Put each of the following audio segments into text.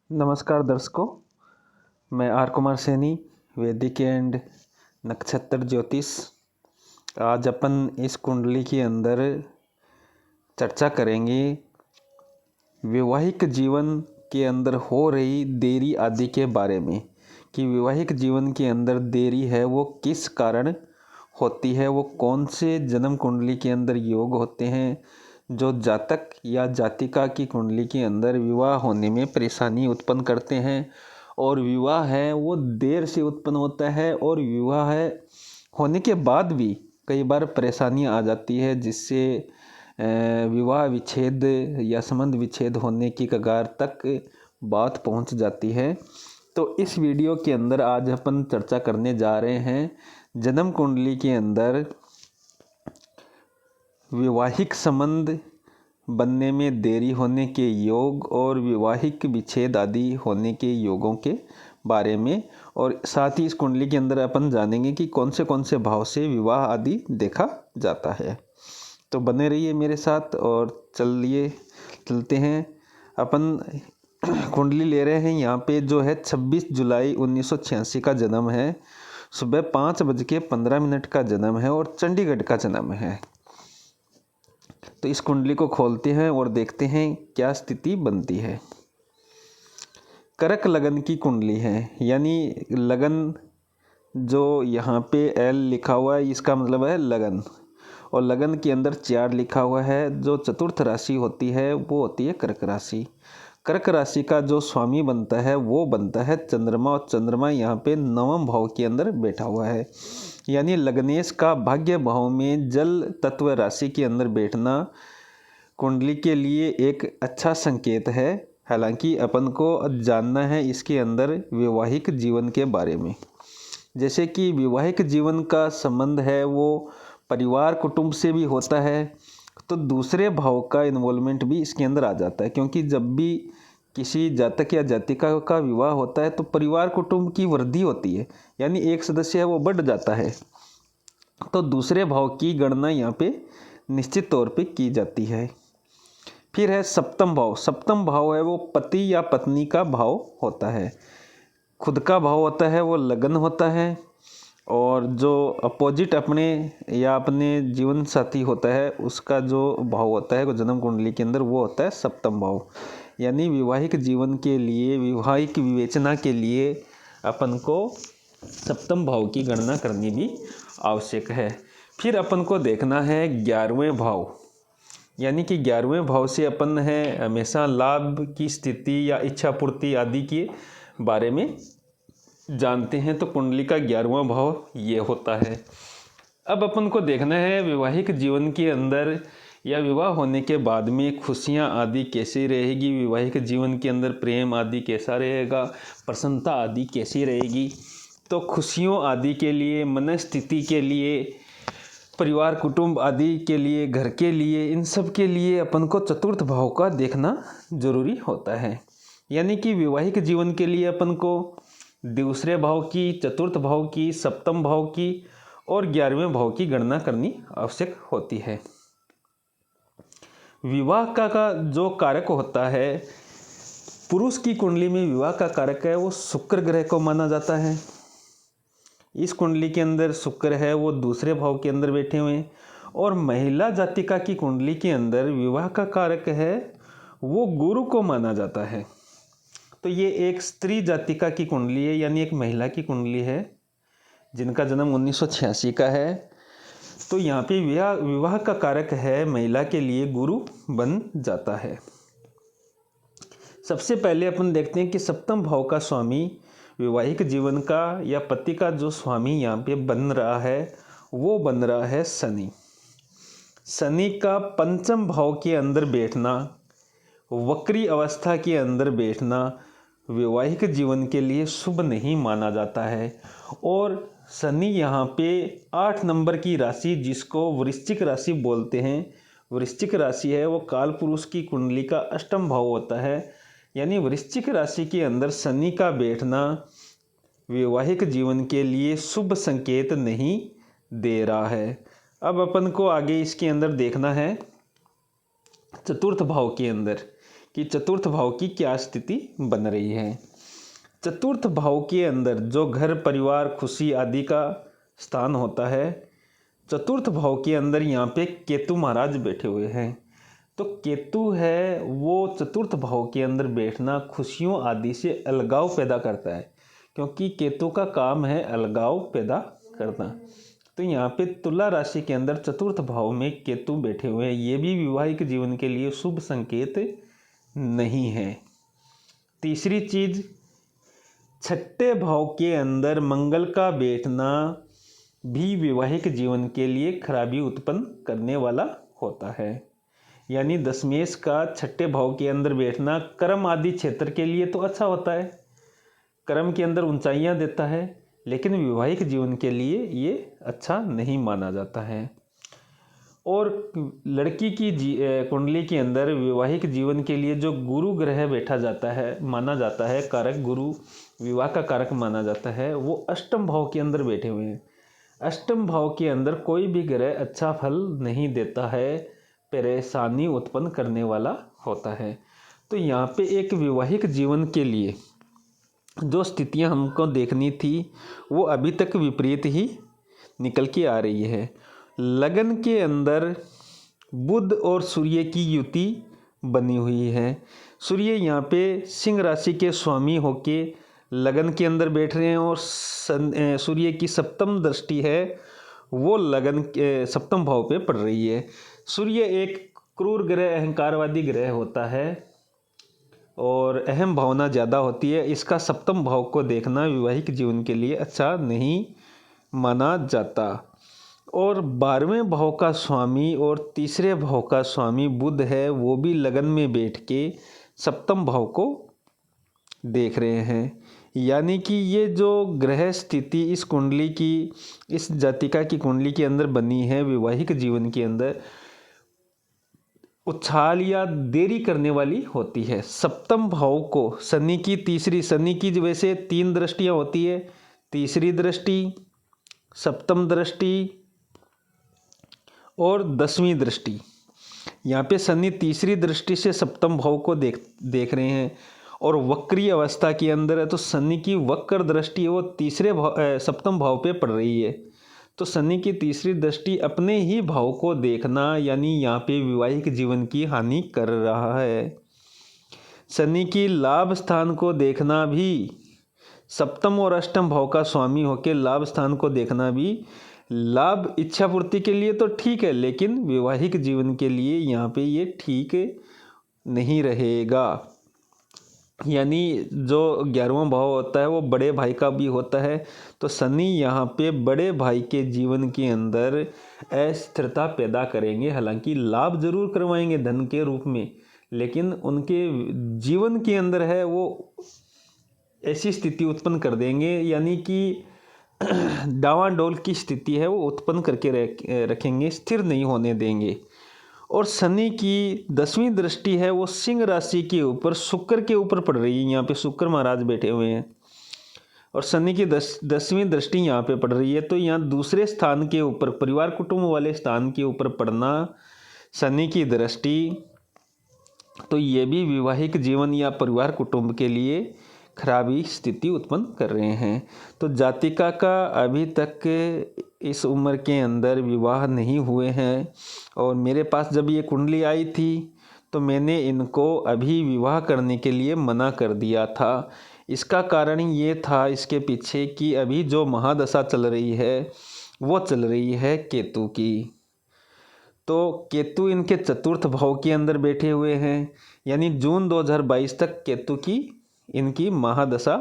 नमस्कार दर्शकों, मैं आर कुमार सैनी, वैदिक एंड नक्षत्र ज्योतिष। आज अपन इस कुंडली के अंदर चर्चा करेंगे वैवाहिक जीवन के अंदर हो रही देरी आदि के बारे में कि वैवाहिक जीवन के अंदर देरी है वो किस कारण होती है, वो कौन से जन्म कुंडली के अंदर योग होते हैं जो जातक या जातिका की कुंडली के अंदर विवाह होने में परेशानी उत्पन्न करते हैं। और विवाह है वो देर से उत्पन्न होता है और विवाह है होने के बाद भी कई बार परेशानियां आ जाती है, जिससे विवाह विच्छेद या संबंध विच्छेद होने की कगार तक बात पहुंच जाती है। तो इस वीडियो के अंदर आज अपन चर्चा करने जा रहे हैं जन्म कुंडली के अंदर वैवाहिक संबंध बनने में देरी होने के योग और वैवाहिक विच्छेद आदि होने के योगों के बारे में। और साथ ही इस कुंडली के अंदर अपन जानेंगे कि कौन से भाव से विवाह आदि देखा जाता है। तो बने रहिए मेरे साथ और चलते हैं। अपन कुंडली ले रहे हैं यहाँ पे, जो है 26 जुलाई 1986 का जन्म है, सुबह 5:15 का जन्म है और चंडीगढ़ का जन्म है। तो इस कुंडली को खोलते हैं और देखते हैं क्या स्थिति बनती है। कर्क लगन की कुंडली है, यानी लगन जो यहाँ पे एल लिखा हुआ है इसका मतलब है लगन, और लगन के अंदर 4 लिखा हुआ है। जो चतुर्थ राशि होती है वो होती है कर्क राशि। कर्क राशि का जो स्वामी बनता है वो बनता है चंद्रमा, और चंद्रमा यहाँ पे 9वें भाव के अंदर बैठा हुआ है। यानी लग्नेश का भाग्य भाव में जल तत्व राशि के अंदर बैठना कुंडली के लिए एक अच्छा संकेत है। हालांकि अपन को जानना है इसके अंदर वैवाहिक जीवन के बारे में। जैसे कि वैवाहिक जीवन का संबंध है वो परिवार कुटुंब से भी होता है, तो दूसरे भाव का इन्वॉल्वमेंट भी इसके अंदर आ जाता है। क्योंकि जब भी किसी जातक या जातिका का विवाह होता है तो परिवार कुटुंब की वृद्धि होती है, यानी एक सदस्य है वो बढ़ जाता है। तो दूसरे भाव की गणना यहाँ पे निश्चित तौर पे की जाती है। फिर है सप्तम भाव। सप्तम भाव है वो पति या पत्नी का भाव होता है। खुद का भाव होता है वो लगन होता है, और जो अपोजिट अपने या अपने जीवन साथी होता है उसका जो भाव होता है वो जन्म कुंडली के अंदर वो होता है सप्तम भाव। यानी वैवाहिक जीवन के लिए, वैवाहिक विवेचना के लिए अपन को सप्तम भाव की गणना करनी भी आवश्यक है। फिर अपन को देखना है 11वें भाव, यानी कि 11वें भाव से अपन है हमेशा लाभ की स्थिति या इच्छा पूर्ति आदि के बारे में जानते हैं। तो कुंडली का 11वां भाव ये होता है। अब अपन को देखना है वैवाहिक जीवन के अंदर या विवाह होने के बाद में खुशियां आदि कैसी रहेगी, वैवाहिक जीवन के अंदर प्रेम आदि कैसा रहेगा, प्रसन्नता आदि कैसी रहेगी। तो खुशियों आदि के लिए, मनस्थिति के लिए, परिवार कुटुंब आदि के लिए, घर के लिए, इन सब के लिए अपन को चतुर्थ भाव का देखना जरूरी होता है। यानी कि वैवाहिक जीवन के लिए अपन को दूसरे भाव की, चतुर्थ भाव की, सप्तम भाव की और 11वें भाव की गणना करनी आवश्यक होती है। विवाह का जो कारक होता है, पुरुष की कुंडली में विवाह का कारक है वो शुक्र ग्रह को माना जाता है। इस कुंडली के अंदर शुक्र है वो दूसरे भाव के अंदर बैठे हुए हैं। और महिला जातिका की कुंडली के अंदर विवाह का कारक है वो गुरु को माना जाता है। तो ये एक स्त्री जातिका की कुंडली है, यानी एक महिला की कुंडली है जिनका जन्म 1986 का है। तो यहाँ पे विवाह का कारक है महिला के लिए गुरु बन जाता है। सबसे पहले अपन देखते हैं कि सप्तम भाव का स्वामी वैवाहिक जीवन का या पति का जो स्वामी यहाँ पे बन रहा है वो बन रहा है शनि। शनि का पंचम भाव के अंदर बैठना, वक्री अवस्था के अंदर बैठना वैवाहिक जीवन के लिए शुभ नहीं माना जाता है। और शनि यहाँ पे 8 नंबर की राशि, जिसको वृश्चिक राशि बोलते हैं, वृश्चिक राशि है वो काल पुरुष की कुंडली का अष्टम भाव होता है। यानी वृश्चिक राशि के अंदर शनि का बैठना वैवाहिक जीवन के लिए शुभ संकेत नहीं दे रहा है। अब अपन को आगे इसके अंदर देखना है चतुर्थ भाव के अंदर कि चतुर्थ भाव की क्या स्थिति बन रही है। चतुर्थ भाव के अंदर जो घर परिवार खुशी आदि का स्थान होता है, चतुर्थ भाव के अंदर यहाँ पे केतु महाराज बैठे हुए हैं। तो केतु है वो चतुर्थ भाव के अंदर बैठना खुशियों आदि से अलगाव पैदा करता है, क्योंकि केतु का काम है अलगाव पैदा करना। तो यहाँ पे तुला राशि के अंदर चतुर्थ भाव में केतु बैठे हुए हैं, ये भी वैवाहिक जीवन के लिए शुभ संकेत नहीं है। तीसरी चीज, छठे भाव के अंदर मंगल का बैठना भी वैवाहिक जीवन के लिए खराबी उत्पन्न करने वाला होता है। यानी दशमेश का छठे भाव के अंदर बैठना कर्म आदि क्षेत्र के लिए तो अच्छा होता है, कर्म के अंदर ऊंचाइयां देता है, लेकिन वैवाहिक जीवन के लिए ये अच्छा नहीं माना जाता है। और लड़की की कुंडली के अंदर वैवाहिक जीवन के लिए जो गुरु ग्रह बैठा जाता है, माना जाता है कारक, गुरु विवाह का कारक माना जाता है, वो अष्टम भाव के अंदर बैठे हुए हैं। अष्टम भाव के अंदर कोई भी ग्रह अच्छा फल नहीं देता है, परेशानी उत्पन्न करने वाला होता है। तो यहाँ पे एक वैवाहिक जीवन के लिए जो स्थितियाँ हमको देखनी थी वो अभी तक विपरीत ही निकल के आ रही है। लगन के अंदर बुध और सूर्य की युति बनी हुई है। सूर्य यहाँ पे सिंह राशि के स्वामी होके लगन के अंदर बैठ रहे हैं और सूर्य की सप्तम दृष्टि है वो लगन के सप्तम भाव पे पड़ रही है। सूर्य एक क्रूर ग्रह, अहंकारवादी ग्रह होता है और अहम भावना ज़्यादा होती है। इसका सप्तम भाव को देखना वैवाहिक जीवन के लिए अच्छा नहीं माना जाता। और 12वें भाव का स्वामी और तीसरे भाव का स्वामी बुध है, वो भी लगन में बैठ के सप्तम भाव को देख रहे हैं। यानी कि ये जो ग्रह स्थिति इस कुंडली की, इस जातिका की कुंडली के अंदर बनी है, वैवाहिक जीवन के अंदर उछाल या देरी करने वाली होती है। सप्तम भाव को शनि की तीसरी, शनि की वैसे 3 दृष्टियाँ होती है, तीसरी दृष्टि, सप्तम दृष्टि और 10वीं दृष्टि। यहाँ पे शनि तीसरी दृष्टि से सप्तम भाव को देख रहे हैं और वक्री अवस्था के अंदर है, तो शनि की वक्र दृष्टि वो तीसरे सप्तम भाव पे पड़ रही है। तो शनि की तीसरी दृष्टि अपने ही भाव को देखना, यानी यहाँ पे वैवाहिक जीवन की हानि कर रहा है। शनि की लाभ स्थान को देखना भी, सप्तम और अष्टम भाव का स्वामी होकर लाभ स्थान को देखना भी लाभ इच्छा पूर्ति के लिए तो ठीक है, लेकिन वैवाहिक जीवन के लिए यहाँ पे ये ठीक नहीं रहेगा। यानी जो 11वां भाव होता है वो बड़े भाई का भी होता है, तो शनि यहाँ पे बड़े भाई के जीवन के अंदर अस्थिरता पैदा करेंगे। हालांकि लाभ जरूर करवाएंगे धन के रूप में, लेकिन उनके जीवन के अंदर है वो ऐसी स्थिति उत्पन्न कर देंगे, यानी कि डावाडोल की स्थिति है वो उत्पन्न करके रखेंगे, स्थिर नहीं होने देंगे। और शनि की 10वीं दृष्टि है वो सिंह राशि के ऊपर शुक्र के ऊपर पड़ रही है। यहाँ पे शुक्र महाराज बैठे हुए हैं और शनि की 10वीं दृष्टि यहाँ पे पड़ रही है। तो यहाँ दूसरे स्थान के ऊपर, परिवार कुटुंब वाले स्थान के ऊपर पड़ना शनि की दृष्टि, तो ये भी वैवाहिक जीवन या परिवार कुटुंब के लिए खराबी स्थिति उत्पन्न कर रहे हैं। तो जातिका का अभी तक इस उम्र के अंदर विवाह नहीं हुए हैं और मेरे पास जब ये कुंडली आई थी तो मैंने इनको अभी विवाह करने के लिए मना कर दिया था। इसका कारण ये था इसके पीछे कि अभी जो महादशा चल रही है वो चल रही है केतु की। तो केतु इनके चतुर्थ भाव के अंदर बैठे हुए हैं, यानी जून 2022 तक केतु की इनकी महादशा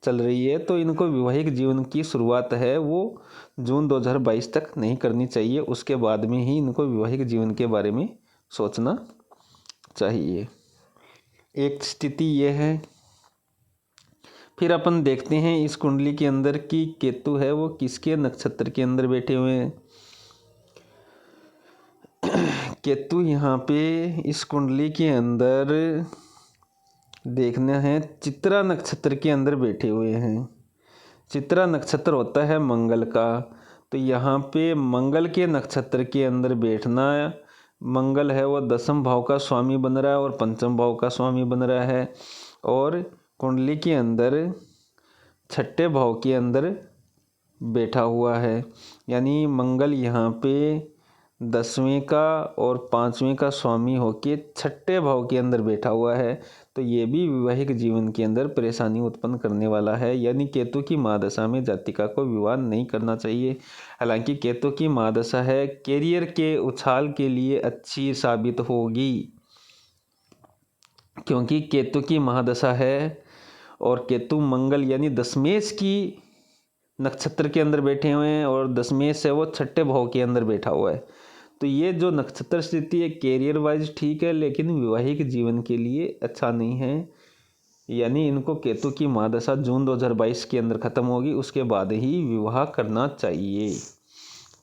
चल रही है। तो इनको वैवाहिक जीवन की शुरुआत है वो जून 2022 तक नहीं करनी चाहिए, उसके बाद में ही इनको वैवाहिक जीवन के बारे में सोचना चाहिए। एक स्थिति ये है। फिर अपन देखते हैं इस कुंडली के अंदर की केतु है वो किसके नक्षत्र के अंदर बैठे हुए हैं। केतु यहाँ पे इस कुंडली के अंदर देखना है चित्रा नक्षत्र के अंदर बैठे हुए हैं। चित्रा नक्षत्र होता है मंगल का, तो यहाँ पे मंगल के नक्षत्र के अंदर बैठना मंगल है वो 10वें भाव का स्वामी बन रहा है और 5वें भाव का स्वामी बन रहा है, और कुंडली के अंदर 6ठे भाव के अंदर बैठा हुआ है। यानी मंगल यहाँ पे 10वें का और 5वें का स्वामी होके 6ठे भाव के अंदर बैठा हुआ है। तो ये भी वैवाहिक जीवन के अंदर परेशानी उत्पन्न करने वाला है। यानी केतु की महादशा में जातिका को विवाह नहीं करना चाहिए। हालांकि केतु की महादशा है, कैरियर के उछाल के लिए अच्छी साबित होगी, क्योंकि केतु की महादशा है और केतु मंगल यानी दशमेश की नक्षत्र के अंदर बैठे हुए हैं और दशमेश है वो 6ठे भाव के अंदर बैठा हुआ है। तो ये जो नक्षत्र स्थिति है कैरियर वाइज ठीक है, लेकिन वैवाहिक जीवन के लिए अच्छा नहीं है। यानी इनको केतु की महादशा जून 2022 के अंदर ख़त्म होगी, उसके बाद ही विवाह करना चाहिए।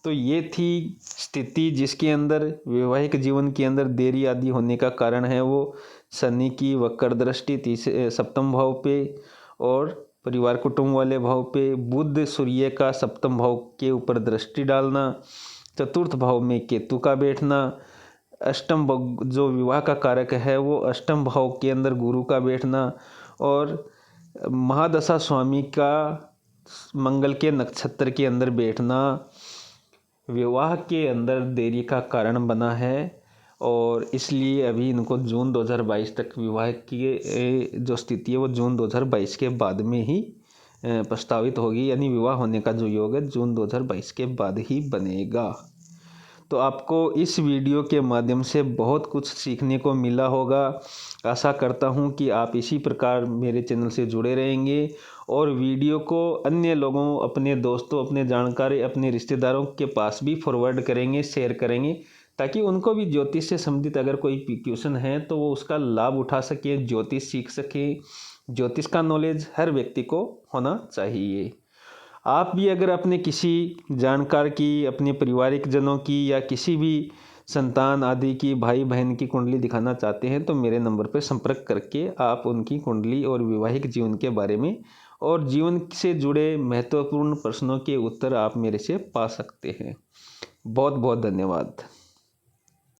तो ये थी स्थिति जिसके अंदर वैवाहिक जीवन के अंदर देरी आदि होने का कारण है वो शनि की वक्र दृष्टि 7वें भाव पे, और परिवार कुटुंब वाले भाव पे बुध सूर्य का 7वें भाव के ऊपर दृष्टि डालना, 4th भाव में केतु का बैठना, अष्टम जो विवाह का कारक है वो 8वें भाव के अंदर गुरु का बैठना, और महादशा स्वामी का मंगल के नक्षत्र के अंदर बैठना विवाह के अंदर देरी का कारण बना है। और इसलिए अभी इनको जून 2022 तक विवाह की जो स्थिति है वो जून 2022 के बाद में ही प्रस्तावित होगी। यानी विवाह होने का जो योग है जून 2022 के बाद ही बनेगा। तो आपको इस वीडियो के माध्यम से बहुत कुछ सीखने को मिला होगा। आशा करता हूं कि आप इसी प्रकार मेरे चैनल से जुड़े रहेंगे और वीडियो को अन्य लोगों, अपने दोस्तों, अपने जानकारी, अपने रिश्तेदारों के पास भी फॉरवर्ड करेंगे, शेयर करेंगे, ताकि उनको भी ज्योतिष से संबंधित अगर कोई क्वेश्चन है तो वो उसका लाभ उठा सके, ज्योतिष सीख सके। ज्योतिष का नॉलेज हर व्यक्ति को होना चाहिए। आप भी अगर अपने किसी जानकार की, अपने पारिवारिक जनों की या किसी भी संतान आदि की, भाई बहन की कुंडली दिखाना चाहते हैं तो मेरे नंबर पर संपर्क करके आप उनकी कुंडली और वैवाहिक जीवन के बारे में और जीवन से जुड़े महत्वपूर्ण प्रश्नों के उत्तर आप मेरे से पा सकते हैं। बहुत बहुत धन्यवाद।